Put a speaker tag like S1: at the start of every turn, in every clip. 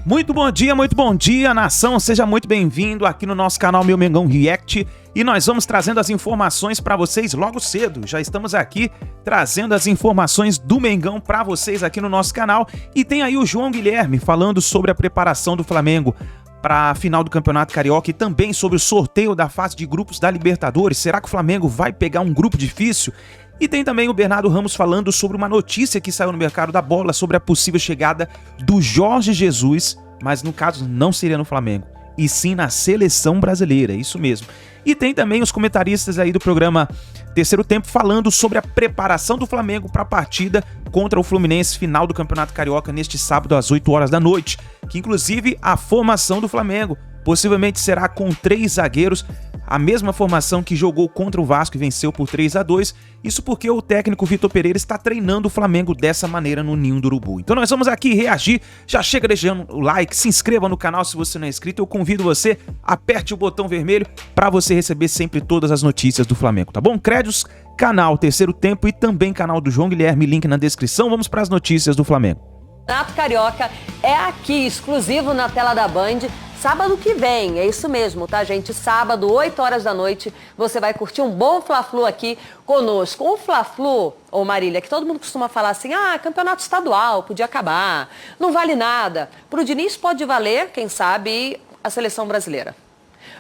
S1: Muito bom dia, nação, seja muito bem-vindo aqui no nosso canal Meu Mengão React e nós vamos trazendo as informações para vocês logo cedo. Já estamos aqui trazendo as informações do Mengão para vocês aqui no nosso canal e tem aí o João Guilherme falando sobre a preparação do Flamengo para a final do Campeonato Carioca e também sobre o sorteio da fase de grupos da Libertadores. Será que o Flamengo vai pegar um grupo difícil? E tem também o Bernardo Ramos falando sobre uma notícia que saiu no mercado da bola sobre a possível chegada do Jorge Jesus, mas no caso não seria no Flamengo, e sim na seleção brasileira, isso mesmo. E tem também os comentaristas aí do programa Terceiro Tempo falando sobre a preparação do Flamengo para a partida contra o Fluminense, final do Campeonato Carioca neste sábado às 8 horas da noite, que inclusive a formação do Flamengo possivelmente será com 3 zagueiros, a mesma formação que jogou contra o Vasco e venceu por 3-2, isso porque o técnico Vitor Pereira está treinando o Flamengo dessa maneira no Ninho do Urubu. Então nós vamos aqui reagir, já chega deixando o like, se inscreva no canal se você não é inscrito, eu convido você, aperte o botão vermelho para você receber sempre todas as notícias do Flamengo, tá bom? Créditos, canal Terceiro Tempo e também canal do João Guilherme, link na descrição, vamos para as notícias do Flamengo.
S2: Campeonato Carioca é aqui, exclusivo na tela da Band, sábado que vem, é isso mesmo, tá, gente? Sábado, 8 horas da noite, você vai curtir um bom Fla-Flu aqui conosco. O Fla-Flu, ô Marília, que todo mundo costuma falar assim, campeonato estadual, podia acabar, não vale nada. Pro Diniz pode valer, quem sabe, a seleção brasileira.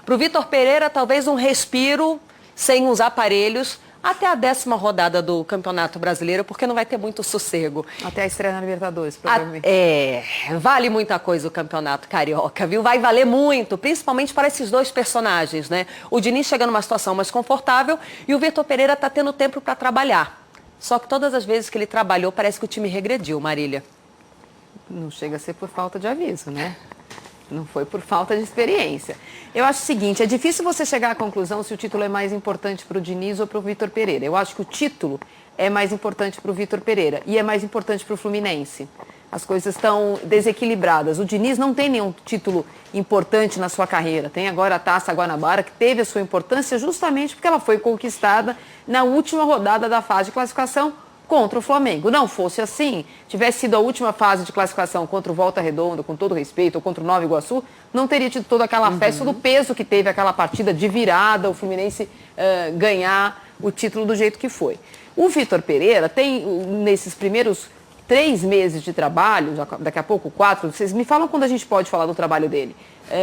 S2: Pro Vitor Pereira, talvez um respiro sem os aparelhos, até a 10ª rodada do Campeonato Brasileiro, porque não vai ter muito sossego.
S3: Até a estreia na Libertadores, provavelmente.
S2: Vale muita coisa o Campeonato Carioca, viu? Vai valer muito, principalmente para esses dois personagens, né? O Diniz chega numa situação mais confortável e o Vitor Pereira está tendo tempo para trabalhar. Só que todas as vezes que ele trabalhou, parece que o time regrediu, Marília.
S3: Não chega a ser por falta de aviso, né? Não foi por falta de experiência. Eu acho o seguinte, é difícil você chegar à conclusão se o título é mais importante para o Diniz ou para o Vitor Pereira. Eu acho que o título é mais importante para o Vitor Pereira e é mais importante para o Fluminense. As coisas estão desequilibradas. O Diniz não tem nenhum título importante na sua carreira. Tem agora a Taça Guanabara, que teve a sua importância justamente porque ela foi conquistada na última rodada da fase de classificação contra o Flamengo. Não fosse assim, tivesse sido a última fase de classificação contra o Volta Redonda, com todo respeito, ou contra o Nova Iguaçu, não teria tido toda aquela festa do peso que teve aquela partida de virada, o Fluminense ganhar o título do jeito que foi. O Vitor Pereira tem, nesses primeiros 3 meses de trabalho, daqui a pouco 4, vocês me falam quando a gente pode falar do trabalho dele.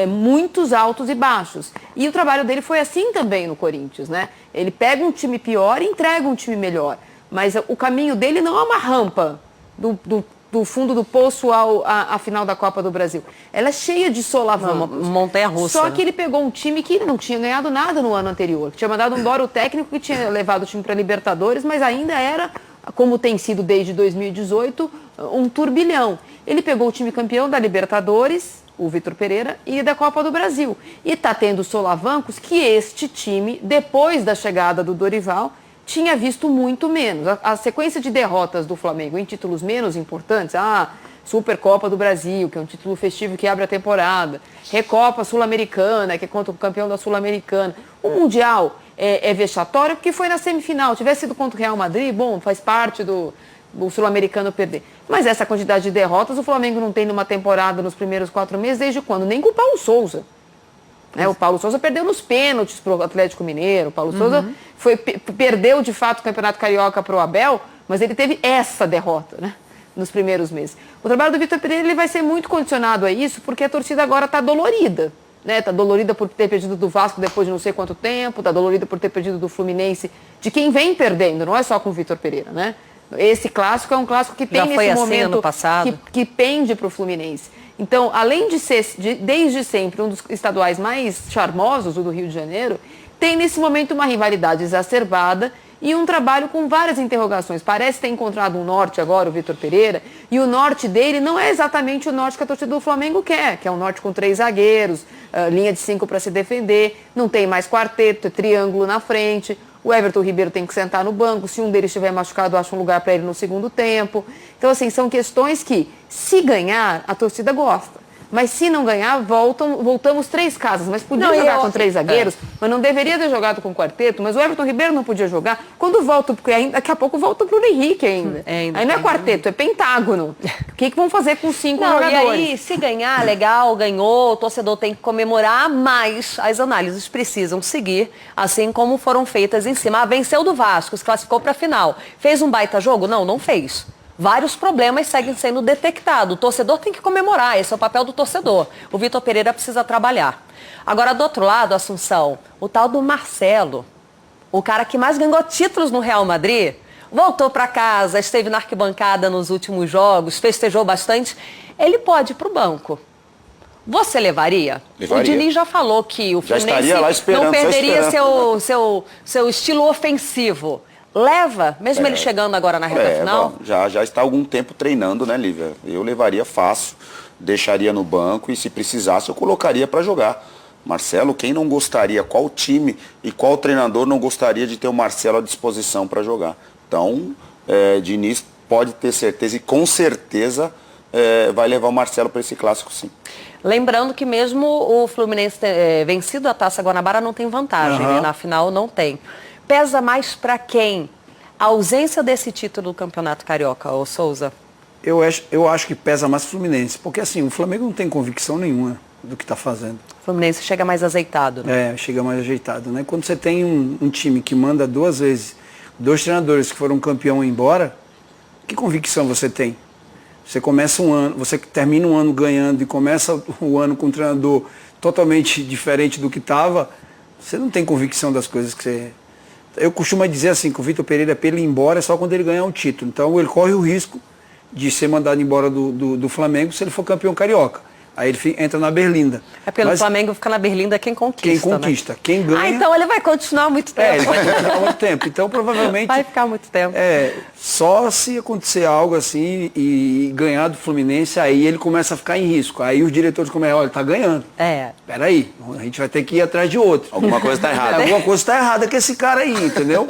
S3: Muitos altos e baixos. E o trabalho dele foi assim também no Corinthians, né? Ele pega um time pior e entrega um time melhor. Mas o caminho dele não é uma rampa do fundo do poço à final da Copa do Brasil. Ela é cheia de solavancos.
S2: Montanha-russa.
S3: Só que ele pegou um time que não tinha ganhado nada no ano anterior. Que tinha mandado embora o técnico que tinha levado o time para a Libertadores, mas ainda era, como tem sido desde 2018, um turbilhão. Ele pegou o time campeão da Libertadores, o Vitor Pereira, e da Copa do Brasil. E está tendo solavancos que este time, depois da chegada do Dorival, tinha visto muito menos. A sequência de derrotas do Flamengo em títulos menos importantes, Supercopa do Brasil, que é um título festivo que abre a temporada, Recopa Sul-Americana, que é contra o campeão da Sul-Americana. O Mundial é vexatório porque foi na semifinal. Tivesse sido contra o Real Madrid, bom, faz parte do Sul-Americano perder. Mas essa quantidade de derrotas o Flamengo não tem numa temporada nos primeiros 4 meses, desde quando? Nem com o Paulo Souza. O Paulo Souza perdeu nos pênaltis para o Atlético Mineiro. O Paulo Souza perdeu, de fato, o Campeonato Carioca para o Abel, mas ele teve essa derrota, né, nos primeiros meses. O trabalho do Vitor Pereira ele vai ser muito condicionado a isso, porque a torcida agora está dolorida. Está dolorida por ter perdido do Vasco depois de não sei quanto tempo, está dolorida por ter perdido do Fluminense, de quem vem perdendo, não é só com o Vitor Pereira, né? Esse clássico é um clássico que tem nesse momento que pende para o Fluminense. Então, além de ser, desde sempre, um dos estaduais mais charmosos, o do Rio de Janeiro, tem nesse momento uma rivalidade exacerbada e um trabalho com várias interrogações. Parece ter encontrado um norte agora, o Vitor Pereira, e o norte dele não é exatamente o norte que a torcida do Flamengo quer, que é um norte com 3 zagueiros, linha de 5 para se defender, não tem mais quarteto, é triângulo na frente. O Everton Ribeiro tem que sentar no banco, se um deles estiver machucado, acha um lugar para ele no segundo tempo. Então, assim, são questões que, se ganhar, a torcida gosta. Mas se não ganhar, voltamos 3 casas. Mas podia jogar com 3 zagueiros, mas não deveria ter jogado com quarteto. Mas o Everton Ribeiro não podia jogar. Quando volta, porque daqui a pouco volta pro Henrique ainda. Aí não é quarteto, é pentágono. O que vão fazer com 5 jogadores?
S2: E aí, se ganhar, legal, ganhou, o torcedor tem que comemorar, mas as análises precisam seguir, assim como foram feitas em cima. Venceu do Vasco, se classificou para a final. Fez um baita jogo? Não fez. Vários problemas seguem sendo detectados. O torcedor tem que comemorar, esse é o papel do torcedor. O Vitor Pereira precisa trabalhar. Agora, do outro lado, Assunção, o tal do Marcelo, o cara que mais ganhou títulos no Real Madrid, voltou para casa, esteve na arquibancada nos últimos jogos, festejou bastante, ele pode ir para o banco. Você levaria?
S4: Levaria.
S2: O Diniz já falou que o
S4: Já
S2: Fluminense
S4: estaria lá esperando,
S2: não perderia
S4: só
S2: seu estilo ofensivo. Leva, mesmo ele chegando agora na reta final?
S4: Já está há algum tempo treinando, né, Lívia? Eu levaria fácil, deixaria no banco e se precisasse eu colocaria para jogar. Marcelo, quem não gostaria, qual time e qual treinador não gostaria de ter o Marcelo à disposição para jogar? Então, Diniz pode ter certeza e com certeza vai levar o Marcelo para esse clássico, sim.
S2: Lembrando que mesmo o Fluminense vencido a Taça Guanabara não tem vantagem, né? Na final não tem. Pesa mais para quem? A ausência desse título do Campeonato Carioca, ô Souza?
S5: Eu acho que pesa mais o Fluminense, porque assim, o Flamengo não tem convicção nenhuma do que está fazendo.
S2: O Fluminense chega mais azeitado, né?
S5: Chega mais ajeitado, né? Quando você tem um time que manda 2 vezes, 2 treinadores que foram campeão embora, que convicção você tem? Você começa um ano, você termina um ano ganhando e começa o ano com um treinador totalmente diferente do que estava, você não tem convicção das coisas que você... Eu costumo dizer assim, que o Vitor Pereira, para ele ir embora, é só quando ele ganhar um título. Então ele corre o risco de ser mandado embora do Flamengo se ele for campeão carioca. Aí ele entra na berlinda.
S2: Pelo Flamengo fica na berlinda quem conquista.
S5: Quem conquista. Né? Quem ganha...
S2: então ele vai continuar muito tempo.
S5: Ele vai continuar muito tempo. Então provavelmente...
S2: Vai ficar muito tempo.
S5: Só se acontecer algo assim e ganhar do Fluminense, aí ele começa a ficar em risco. Aí os diretores começam, olha, tá ganhando. Peraí, a gente vai ter que ir atrás de outro.
S4: Alguma coisa tá errada.
S5: Alguma coisa tá errada com esse cara aí, entendeu?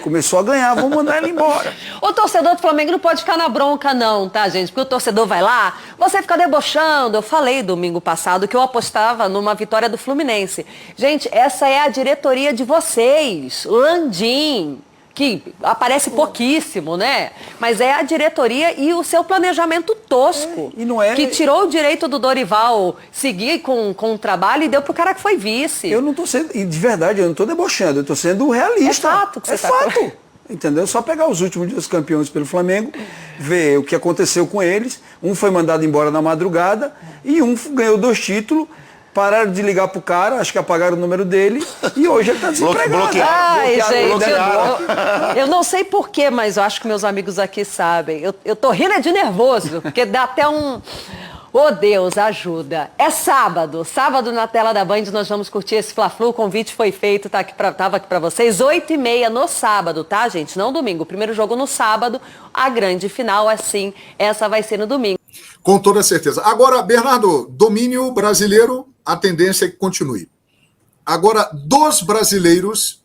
S5: Começou a ganhar, vamos mandar ele embora.
S2: O torcedor do Flamengo não pode ficar na bronca não, tá, gente? Porque o torcedor vai lá, você fica debochando. Eu falei domingo passado que eu apostava numa vitória do Fluminense. Gente, essa é a diretoria de vocês, Landim, que aparece pouquíssimo, né? Mas é a diretoria e o seu planejamento tosco, que tirou o direito do Dorival seguir com o trabalho e deu pro cara que foi vice.
S5: Eu não tô sendo, e de verdade, eu não tô debochando, eu tô sendo realista.
S2: É fato que você
S5: fato. Entendeu? Só pegar os últimos dias campeões pelo Flamengo, ver o que aconteceu com eles. Um foi mandado embora na madrugada e um ganhou 2 títulos. Pararam de ligar pro cara, acho que apagaram o número dele e hoje ele tá desempregado.
S2: Ai, gente, eu não sei porquê, mas eu acho que meus amigos aqui sabem. Eu tô rindo de nervoso, porque dá até um... Oh, Deus, ajuda. É sábado na tela da Band nós vamos curtir esse Fla-Flu, o convite foi feito, tava aqui pra vocês, 8h30 no sábado, tá, gente? Não domingo, o primeiro jogo no sábado, a grande final, assim, essa vai ser no domingo.
S6: Com toda certeza. Agora, Bernardo, domínio brasileiro, a tendência é que continue. Agora, dos brasileiros,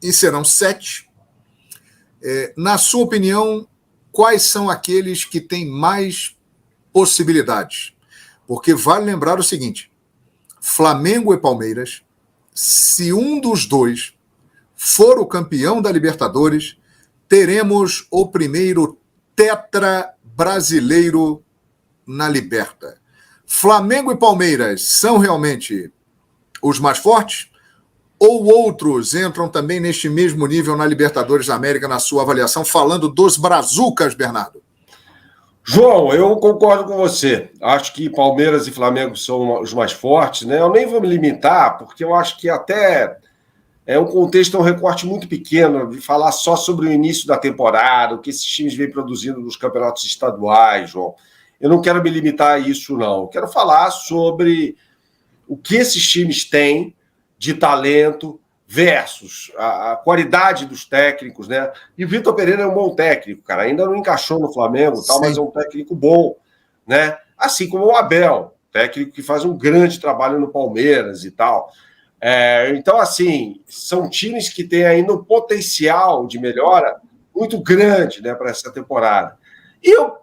S6: e serão 7, na sua opinião, quais são aqueles que têm mais possibilidades? Porque vale lembrar o seguinte, Flamengo e Palmeiras, se um dos dois for o campeão da Libertadores, teremos o primeiro tetra brasileiro na Liberta. Flamengo e Palmeiras são realmente os mais fortes? Ou outros entram também neste mesmo nível na Libertadores da América, na sua avaliação, falando dos brazucas, Bernardo?
S7: João, eu concordo com você. Acho que Palmeiras e Flamengo são os mais fortes, né? Eu nem vou me limitar, porque eu acho que até é um contexto, um recorte muito pequeno de falar só sobre o início da temporada, o que esses times vêm produzindo nos campeonatos estaduais, João. Eu não quero me limitar a isso, não. Eu quero falar sobre o que esses times têm de talento versus a qualidade dos técnicos, né? E o Vitor Pereira é um bom técnico, cara. Ainda não encaixou no Flamengo, tal, mas é um técnico bom, né? Assim como o Abel, técnico que faz um grande trabalho no Palmeiras e tal. Então, assim, são times que têm ainda um potencial de melhora muito grande, né, para essa temporada. E eu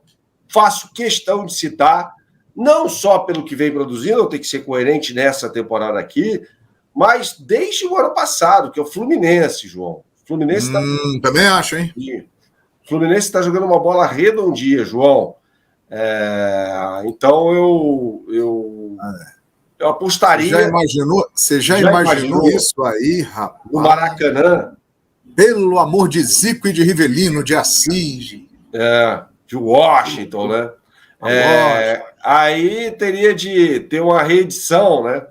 S7: faço questão de citar não só pelo que vem produzindo, eu tenho que ser coerente nessa temporada aqui, mas desde o ano passado, que é o Fluminense, João. O Fluminense
S6: Também acho, hein?
S7: O Fluminense está jogando uma bola redondinha, João. Então eu apostaria.
S6: Você já imaginou isso aí, rapaz?
S7: No Maracanã.
S6: Pelo amor de Zico e de Rivelino, de Assis.
S7: De Washington, né? Aí teria de ter uma reedição, né?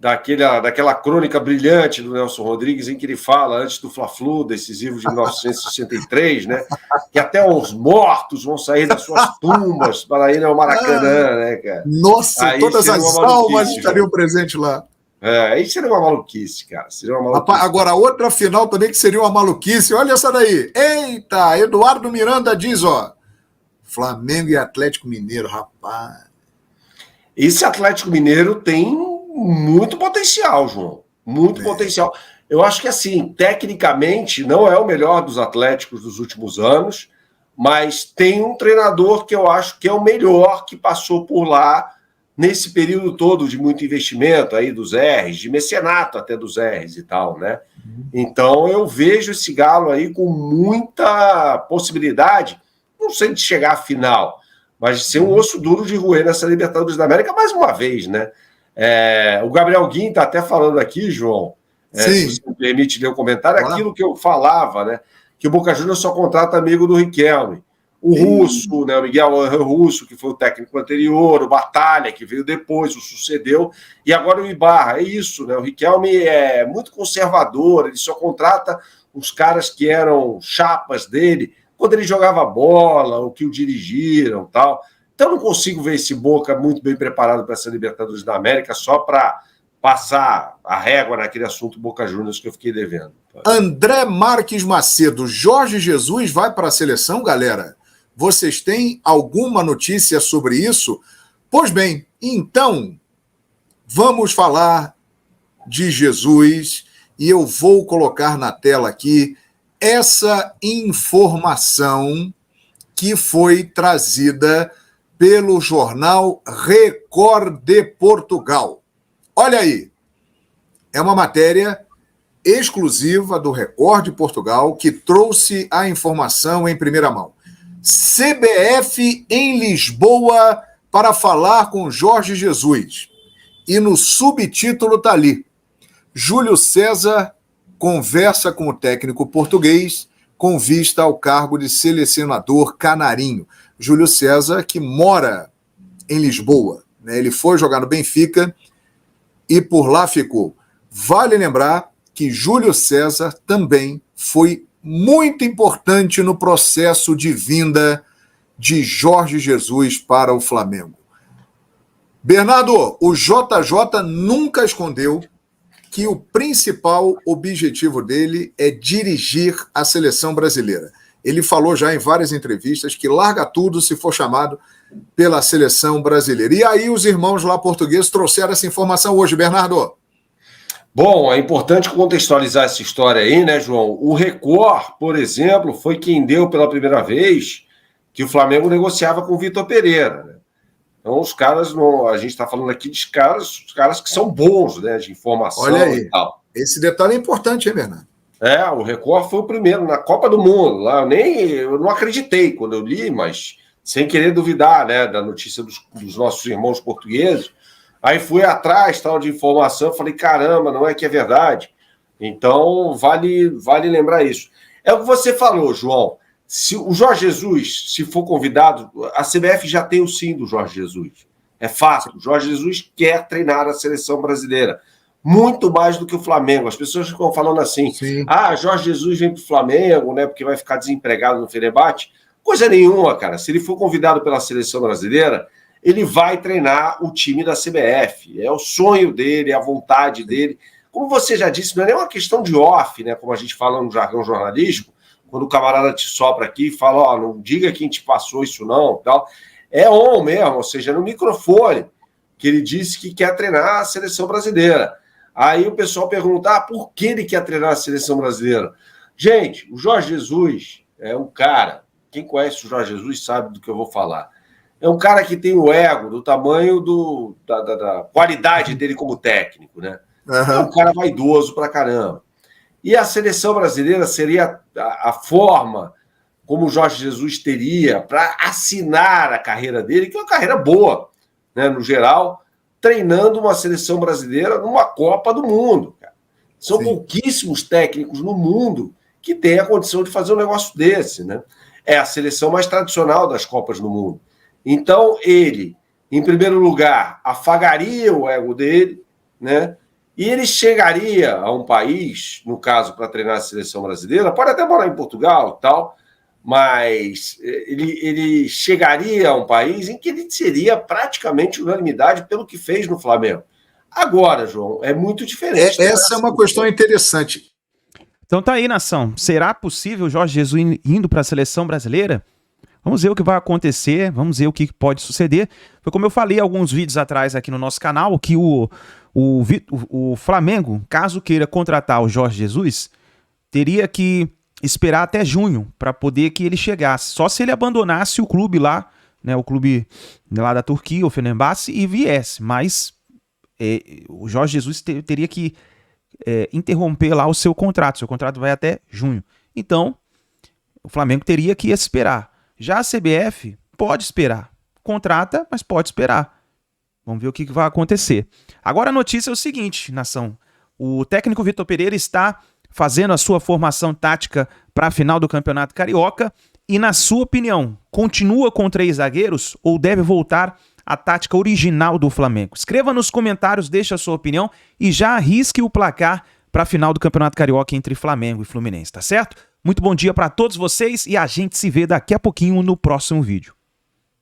S7: Daquela crônica brilhante do Nelson Rodrigues, em que ele fala, antes do Fla-Flu, decisivo de 1963, né? Que até os mortos vão sair das suas tumbas para ir ao Maracanã, né, cara?
S6: Nossa, aí todas as almas estariam presentes lá.
S7: Aí seria uma maluquice, cara. Seria uma maluquice.
S6: Rapaz, agora, outra final também que seria uma maluquice. Olha essa daí. Eita, Eduardo Miranda diz, ó. Flamengo e Atlético Mineiro, rapaz.
S7: Esse Atlético Mineiro tem muito potencial, João. Muito potencial. Eu acho que, assim, tecnicamente, não é o melhor dos Atléticos dos últimos anos, mas tem um treinador que eu acho que é o melhor que passou por lá nesse período todo de muito investimento aí dos R's, de mecenato até dos R's e tal, né? Então eu vejo esse Galo aí com muita possibilidade, não sei de chegar à final, mas de ser um osso duro de roer nessa Libertadores da América mais uma vez, né? O Gabriel Guim está até falando aqui, João, se você me permite ler o comentário, aquilo que eu falava, né? Que o Boca Juniors só contrata amigo do Riquelme. O Russo, né, o Miguel Russo, que foi o técnico anterior, o Batalha, que veio depois, o sucedeu, e agora o Ibarra. É isso, né? O Riquelme é muito conservador, ele só contrata os caras que eram chapas dele quando ele jogava bola, ou que o dirigiram e tal. Então, eu não consigo ver esse Boca muito bem preparado para essa Libertadores da América só para passar a régua naquele assunto Boca Juniors que eu fiquei devendo.
S6: André Marques Macedo, Jorge Jesus vai para a seleção, galera? Vocês têm alguma notícia sobre isso? Pois bem, então, vamos falar de Jesus e eu vou colocar na tela aqui essa informação que foi trazida pelo jornal Record de Portugal. Olha aí, é uma matéria exclusiva do Record de Portugal que trouxe a informação em primeira mão. CBF em Lisboa para falar com Jorge Jesus. E no subtítulo está ali: Júlio César conversa com o técnico português com vista ao cargo de selecionador canarinho. Júlio César, que mora em Lisboa, né? Ele foi jogar no Benfica e por lá ficou. Vale lembrar que Júlio César também foi muito importante no processo de vinda de Jorge Jesus para o Flamengo. Bernardo, o JJ nunca escondeu que o principal objetivo dele é dirigir a seleção brasileira. Ele falou já em várias entrevistas que larga tudo se for chamado pela seleção brasileira. E aí os irmãos lá portugueses trouxeram essa informação hoje, Bernardo.
S7: Bom, é importante contextualizar essa história aí, né, João? O Record, por exemplo, foi quem deu pela primeira vez que o Flamengo negociava com o Vitor Pereira, né? Então, os caras, a gente está falando aqui de os caras que são bons, né, de informação.
S6: Olha aí,
S7: e tal.
S6: Esse detalhe é importante, hein, Bernardo?
S7: O Record foi o primeiro, na Copa do Mundo. Lá eu não acreditei quando eu li, mas sem querer duvidar, né, da notícia dos nossos irmãos portugueses. Aí fui atrás tal de informação, falei, caramba, não é que é verdade? Então, vale lembrar isso. É o que você falou, João. Se o Jorge Jesus, se for convidado, a CBF já tem o sim do Jorge Jesus. É fácil. O Jorge Jesus quer treinar a seleção brasileira. Muito mais do que o Flamengo. As pessoas ficam falando assim, Jorge Jesus vem para o Flamengo, né, porque vai ficar desempregado no Fenerbahçe. Coisa nenhuma, cara. Se ele for convidado pela seleção brasileira, ele vai treinar o time da CBF. É o sonho dele, é a vontade dele. Como você já disse, não é nem uma questão de off, né? Como a gente fala no jargão jornalístico, quando o camarada te sopra aqui e fala, não diga quem te passou isso não, tal. É on mesmo, ou seja, no microfone, que ele disse que quer treinar a seleção brasileira. Aí o pessoal pergunta, por que ele quer treinar a seleção brasileira? Gente, o Jorge Jesus é um cara, quem conhece o Jorge Jesus sabe do que eu vou falar. é um cara que tem o ego do tamanho da qualidade dele como técnico, né? É um cara vaidoso pra caramba. E a seleção brasileira seria a forma como o Jorge Jesus teria para assinar a carreira dele, que é uma carreira boa, né, no geral, treinando uma seleção brasileira numa Copa do Mundo. Cara. São pouquíssimos técnicos no mundo que têm a condição de fazer um negócio desse, né? É a seleção mais tradicional das Copas do Mundo. Então, ele, em primeiro lugar, afagaria o ego dele, né? E ele chegaria a um país, no caso, para treinar a seleção brasileira, pode até morar em Portugal e tal, mas ele chegaria a um país em que ele seria praticamente unanimidade pelo que fez no Flamengo. Agora, João, é muito diferente.
S6: Essa é uma questão interessante.
S1: Então tá aí, nação. Será possível o Jorge Jesus indo para a seleção brasileira? Vamos ver o que vai acontecer, vamos ver o que pode suceder. Foi como eu falei alguns vídeos atrás aqui no nosso canal, que o Flamengo, caso queira contratar o Jorge Jesus, teria que esperar até junho para poder que ele chegasse. Só se ele abandonasse o clube lá, né, o clube lá da Turquia, o Fenerbahçe, e viesse. Mas o Jorge Jesus teria que interromper lá o seu contrato. Seu contrato vai até junho. Então, o Flamengo teria que esperar. Já a CBF pode esperar. Contrata, mas pode esperar. Vamos ver o que vai acontecer. Agora a notícia é o seguinte, nação. O técnico Vitor Pereira está fazendo a sua formação tática para a final do Campeonato Carioca e, na sua opinião, continua com 3 zagueiros ou deve voltar à tática original do Flamengo? Escreva nos comentários, deixe a sua opinião e já arrisque o placar para a final do Campeonato Carioca entre Flamengo e Fluminense, tá certo? Muito bom dia para todos vocês e a gente se vê daqui a pouquinho no próximo vídeo.